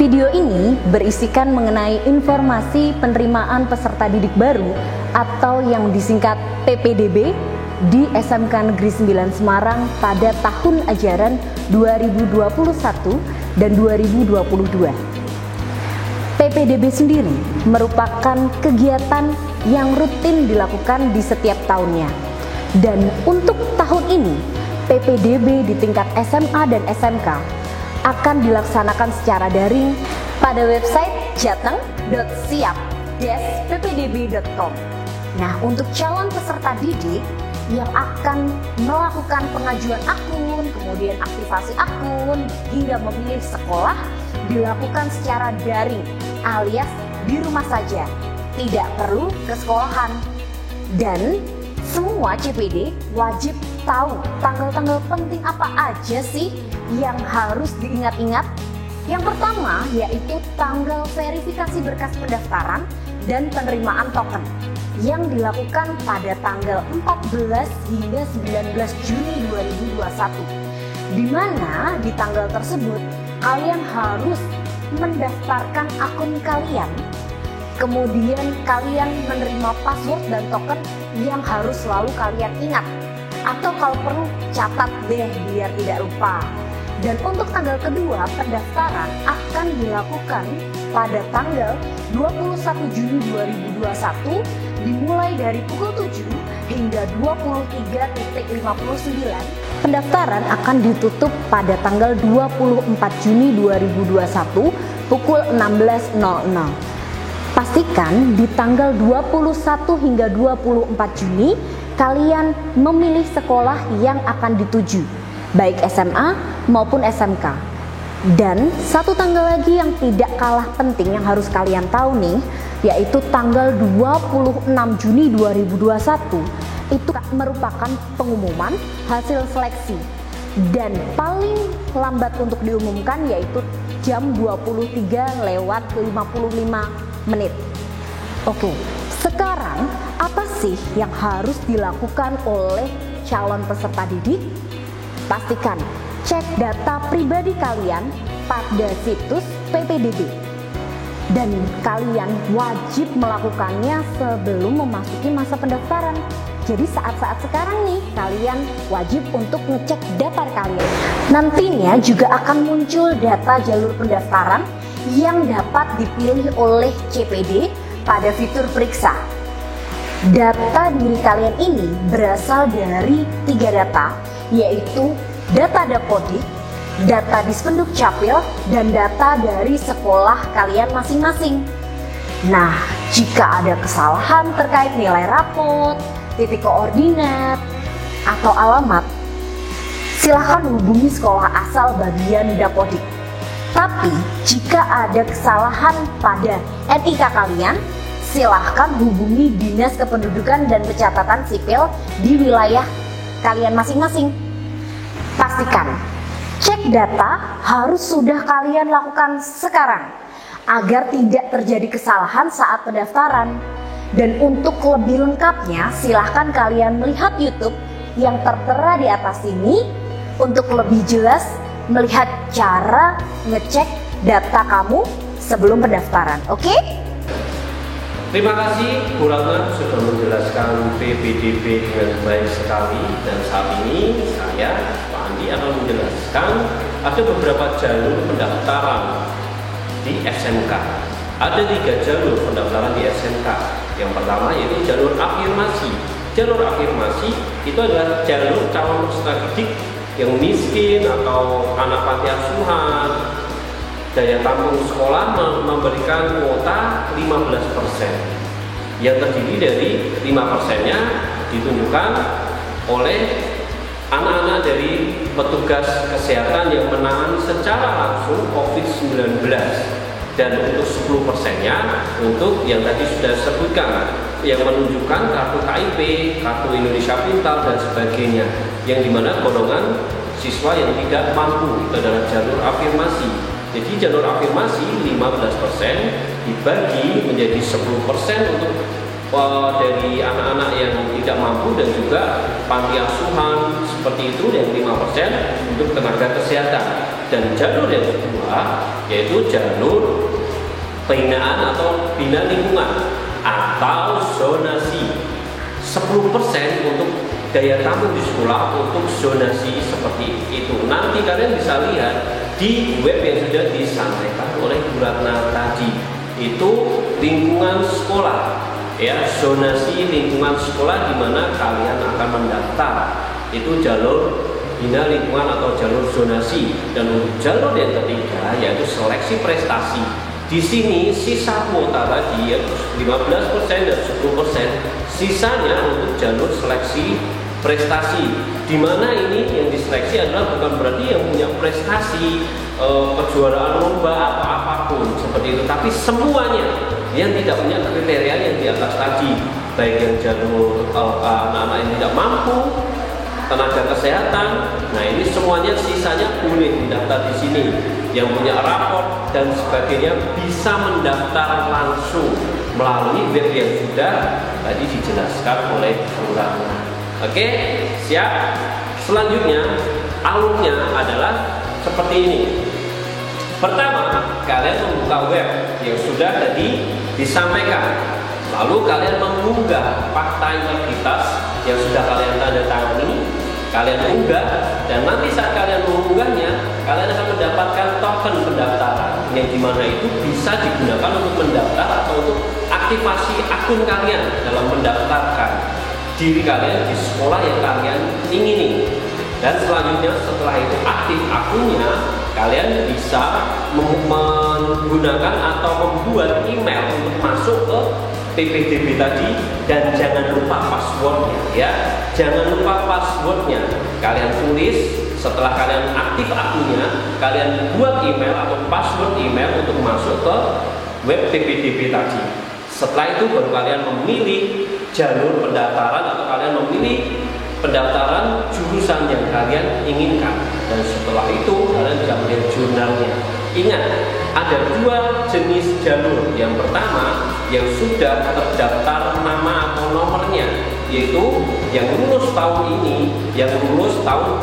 Video ini berisikan mengenai informasi penerimaan peserta didik baru atau yang disingkat PPDB di SMK Negeri 9 Semarang pada tahun ajaran 2021 dan 2022. PPDB sendiri merupakan kegiatan yang rutin dilakukan di setiap tahunnya. Dan untuk tahun ini, PPDB di tingkat SMA dan SMK akan dilaksanakan secara daring pada website jateng.siap-ppdb.com. Nah, untuk calon peserta didik yang akan melakukan pengajuan akun, kemudian aktivasi akun, hingga memilih sekolah dilakukan secara daring alias di rumah saja, tidak perlu ke sekolahan. Dan semua CPD wajib tahu tanggal-tanggal penting apa aja sih yang harus diingat-ingat. Yang pertama yaitu tanggal verifikasi berkas pendaftaran dan penerimaan token yang dilakukan pada tanggal 14 hingga 19 Juni 2021, di mana di tanggal tersebut kalian harus mendaftarkan akun kalian, kemudian kalian menerima password dan token yang harus selalu kalian ingat, atau kalau perlu catat deh biar tidak lupa. Dan untuk tanggal kedua, pendaftaran akan dilakukan pada tanggal 21 Juni 2021 dimulai dari pukul 7 hingga 23.59. Pendaftaran akan ditutup pada tanggal 24 Juni 2021 pukul 16.00. Pastikan di tanggal 21 hingga 24 Juni kalian memilih sekolah yang akan dituju, baik SMA maupun SMK. Dan satu tanggal lagi yang tidak kalah penting yang harus kalian tahu nih, yaitu tanggal 26 Juni 2021 itu merupakan pengumuman hasil seleksi, dan paling lambat untuk diumumkan yaitu jam 23:55. Oke, sekarang apa sih yang harus dilakukan oleh calon peserta didik? Pastikan cek data pribadi kalian pada situs PPDB, dan kalian wajib melakukannya sebelum memasuki masa pendaftaran. Jadi saat-saat sekarang nih kalian wajib untuk ngecek data kalian. Nantinya juga akan muncul data jalur pendaftaran yang dapat dipilih oleh CPD pada fitur periksa. Data diri kalian ini berasal dari 3 data, yaitu data Dapodik, data Dispenduk Capil, dan data dari sekolah kalian masing-masing. Nah, jika ada kesalahan terkait nilai rapot, titik koordinat, atau alamat, silahkan hubungi sekolah asal bagian Dapodik. Tapi jika ada kesalahan pada NIK kalian, silahkan hubungi Dinas Kependudukan dan Pencatatan Sipil di wilayah kalian masing-masing. Pastikan cek data harus sudah kalian lakukan sekarang agar tidak terjadi kesalahan saat pendaftaran. Dan untuk lebih lengkapnya silahkan kalian melihat YouTube yang tertera di atas ini untuk lebih jelas melihat cara ngecek data kamu sebelum pendaftaran. Oke? Terima kasih Bu Ratna sudah menjelaskan PPDB dengan baik sekali, dan saat ini saya Pak Andi akan menjelaskan ada beberapa jalur pendaftaran di SMK. Ada 3 jalur pendaftaran di SMK. Yang pertama yaitu jalur afirmasi. Jalur afirmasi itu adalah jalur calon peserta didik yang miskin atau anak panti asuhan, daya tampung sekolah memberikan kuota 15%, yang terdiri dari 5%-nya ditunjukkan oleh anak-anak dari petugas kesehatan yang menangani secara langsung COVID-19, dan untuk 10%-nya untuk yang tadi sudah disebutkan, yang menunjukkan kartu KIP, kartu Indonesia Pintar, dan sebagainya, yang dimana golongan siswa yang tidak mampu. Itu adalah jalur afirmasi. Jadi jalur afirmasi 15% dibagi menjadi 10% untuk dari anak-anak yang tidak mampu, dan juga panti asuhan seperti itu yang 5%, untuk tenaga kesehatan. Dan jalur yang kedua yaitu jalur pembinaan atau bina lingkungan atau zonasi. 10% untuk daya tampung di sekolah untuk zonasi seperti itu. Nanti kalian bisa lihat di web yang sudah disampaikan oleh Bu Ratna tadi. Itu lingkungan sekolah, ya, zonasi lingkungan sekolah di mana kalian akan mendaftar. Itu jalur bina lingkungan atau jalur zonasi. Dan untuk jalur yang ketiga yaitu seleksi prestasi. Di sini sisa kuota tadi yaitu 15% dan 10%. Sisanya untuk jalur seleksi prestasi, di mana ini yang diseleksi adalah bukan berarti yang punya prestasi kejuaraan lomba atau apapun seperti itu, tapi semuanya yang tidak punya kriteria yang di atas tadi, baik yang jalur anak-anak yang tidak mampu, tenaga kesehatan. Nah, ini semuanya sisanya boleh mendaftar di sini. Yang punya raport dan sebagainya bisa mendaftar langsung melalui web yang sudah tadi dijelaskan oleh Bu Ratna. Oke, siap. Selanjutnya alurnya adalah seperti ini. Pertama, kalian membuka web yang sudah tadi disampaikan. Lalu kalian mengunggah fakta integritas yang sudah kalian tanda tangani, kalian unggah, dan nanti saat kalian mengunggahnya, kalian akan mendapatkan token pendaftaran yang dimana itu bisa digunakan untuk mendaftar atau untuk aktivasi akun kalian dalam mendaftarkan diri kalian di sekolah yang kalian ingini. Dan selanjutnya setelah itu aktif akunnya, kalian bisa menggunakan atau membuat email untuk masuk ke PPDB tadi, dan jangan lupa passwordnya, ya, jangan lupa passwordnya. Kalian tulis setelah kalian aktif akunnya, kalian buat email atau password email untuk masuk ke web PPDB tadi. Setelah itu baru kalian memilih jalur pendaftaran atau kalian memilih pendaftaran jurusan yang kalian inginkan, dan setelah itu kalian bisa melihat jurnalnya. Ingat, ada dua jenis jalur. Yang pertama yang sudah terdaftar nama atau nomornya, yaitu yang lulus tahun ini, yang lulus tahun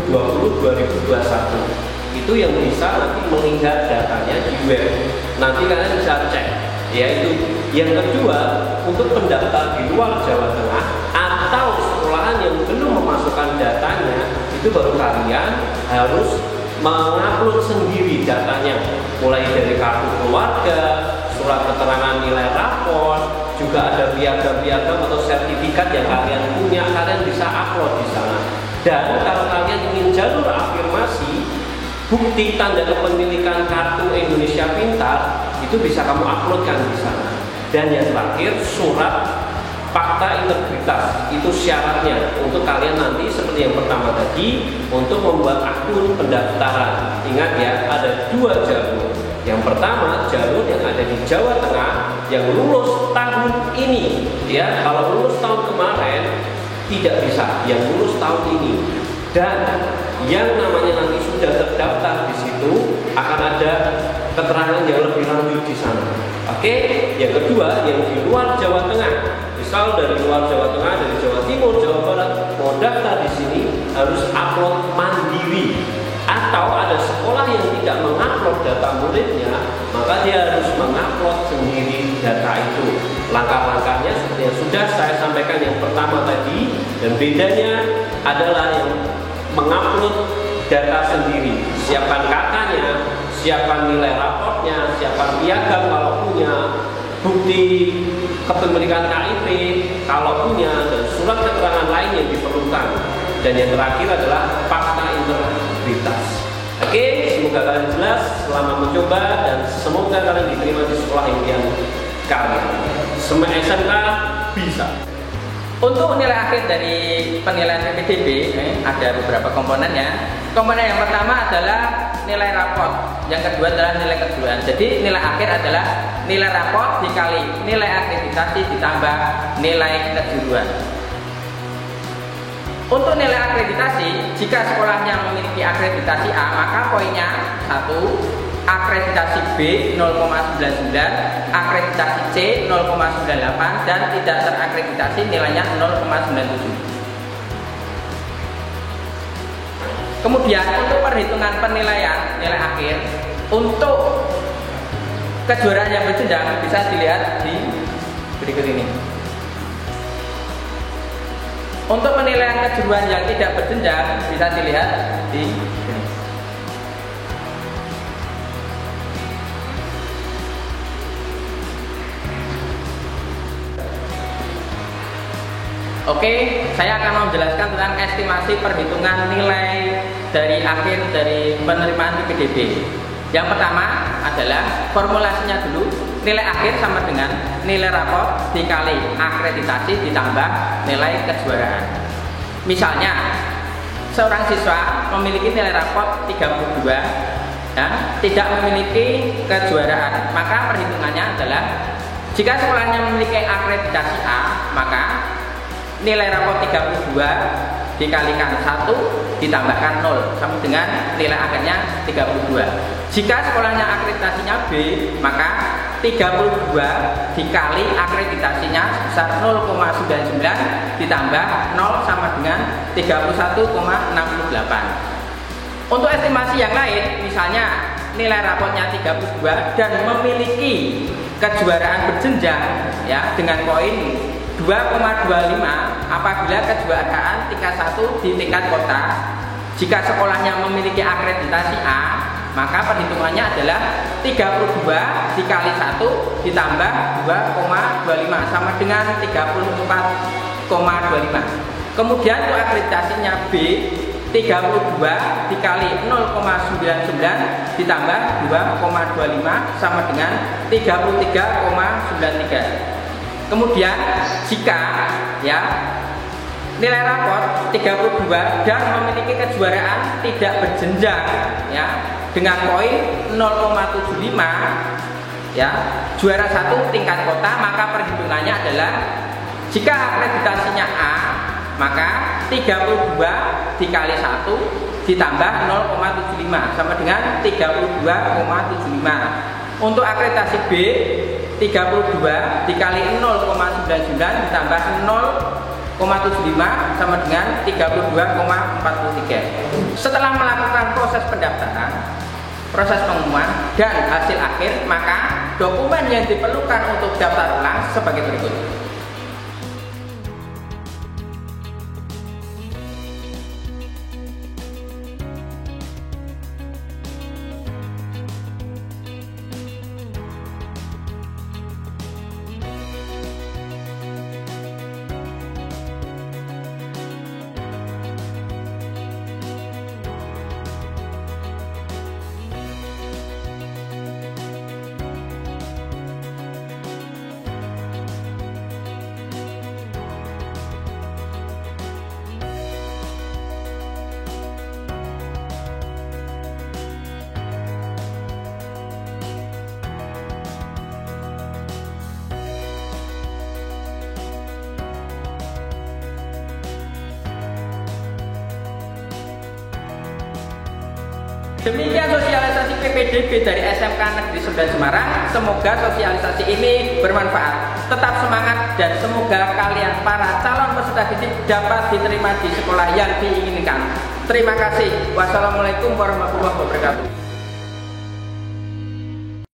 2020-2021. Itu yang bisa nanti melihat datanya di web. Nanti kalian bisa cek. Yaitu yang kedua, untuk pendaftar di luar Jawa Tengah atau sekolahan yang belum memasukkan datanya, itu baru kalian harus mengupload sendiri datanya, mulai dari kartu keluarga, surat keterangan nilai rapor, juga ada piagam-piagam atau sertifikat yang kalian punya, kalian bisa upload di sana. Dan kalau kalian ingin jalur afirmasi, bukti tanda kepemilikan kartu Indonesia Pintar, itu bisa kamu uploadkan di sana. Dan yang terakhir, surat fakta integritas, itu syaratnya untuk kalian nanti seperti yang pertama tadi, untuk membuat akun pendaftaran. Ingat ya, ada dua jalur. Yang pertama, jalur yang ada di Jawa Tengah yang lulus tahun ini, ya. Kalau lulus tahun kemarin tidak bisa, yang lulus tahun ini. Dan yang namanya nanti sudah terdaftar di situ akan ada keterangan yang lebih lanjut di sana. Oke, yang kedua yang di luar Jawa Tengah, misal dari luar Jawa Tengah, dari Jawa Timur, Jawa Barat, mau daftar di sini harus upload mandiri. Atau ada sekolah yang tidak mengupload data muridnya, maka dia harus mengupload sendiri data itu. Langkah-langkahnya seperti yang sudah saya sampaikan yang pertama tadi, dan bedanya adalah yang mengupload data sendiri. Siapkan kakaknya, siapkan nilai raportnya, siapkan piagam kalau punya, bukti kepemilikan KIP kalau punya, dan surat keterangan lain yang diperlukan. Dan yang terakhir adalah fakta integritas. Oke, semoga kalian jelas. Selamat mencoba dan semoga kalian diterima di sekolah impian kalian. Semua SMK bisa. Untuk nilai akhir dari penilaian PPDB ada beberapa komponennya. Komponen yang pertama adalah nilai raport, yang kedua adalah nilai kejuruan. Jadi nilai akhir adalah nilai raport dikali nilai akreditasi ditambah nilai kejuruan. Untuk nilai akreditasi, jika sekolahnya memiliki akreditasi A, maka poinnya 1, akreditasi B 0,99, akreditasi C 0,98, dan tidak terakreditasi nilainya 0,97. Kemudian untuk perhitungan penilaian nilai akhir untuk kejuaraan yang berjenjang bisa dilihat di berikut ini. Untuk penilaian kejuaraan yang tidak berjenjang bisa dilihat di sini. Oke, saya akan menjelaskan tentang estimasi perhitungan nilai dari akhir dari penerimaan PPDB. Yang pertama adalah formulasinya dulu. Nilai akhir sama dengan nilai rapor dikali akreditasi ditambah nilai kejuaraan. Misalnya, seorang siswa memiliki nilai rapor 32 dan tidak memiliki kejuaraan, maka perhitungannya adalah jika sekolahnya memiliki akreditasi A, maka nilai rapor 32 dikalikan 1 ditambahkan 0 sama dengan nilai akhirnya 32. Jika sekolahnya akreditasinya B, maka 32 dikali akreditasinya sebesar 0,99 ditambah 0 sama dengan 31,68. Untuk estimasi yang lain, misalnya nilai raportnya 32 dan memiliki kejuaraan berjenjang ya dengan poin 2,25 apabila kejuaraan tingkat 1 di tingkat kota. Jika sekolahnya memiliki akreditasi A, maka perhitungannya adalah 32 dikali 1 ditambah 2,25 sama dengan 34,25. Kemudian untuk akreditasinya B, 32 dikali 0,99 ditambah 2,25 sama dengan 33,93. Kemudian jika ya nilai rapor 32 dan memiliki kejuaraan tidak berjenjang ya dengan poin 0,75 ya juara 1 tingkat kota, maka perhitungannya adalah jika akreditasinya A, maka 32 dikali 1 ditambah 0,75 sama dengan 32,75. Untuk akreditasi B, 32 dikali 0,99 ditambah 0,75 sama dengan 32,43. Setelah melakukan proses pendaftaran, proses pengumuman dan hasil akhir, maka dokumen yang diperlukan untuk daftar ulang sebagai berikut. Demikian sosialisasi PPDB dari SMK Negeri 9 Semarang. Semoga sosialisasi ini bermanfaat. Tetap semangat dan semoga kalian para calon peserta didik dapat diterima di sekolah yang diinginkan. Terima kasih. Wassalamualaikum warahmatullahi wabarakatuh.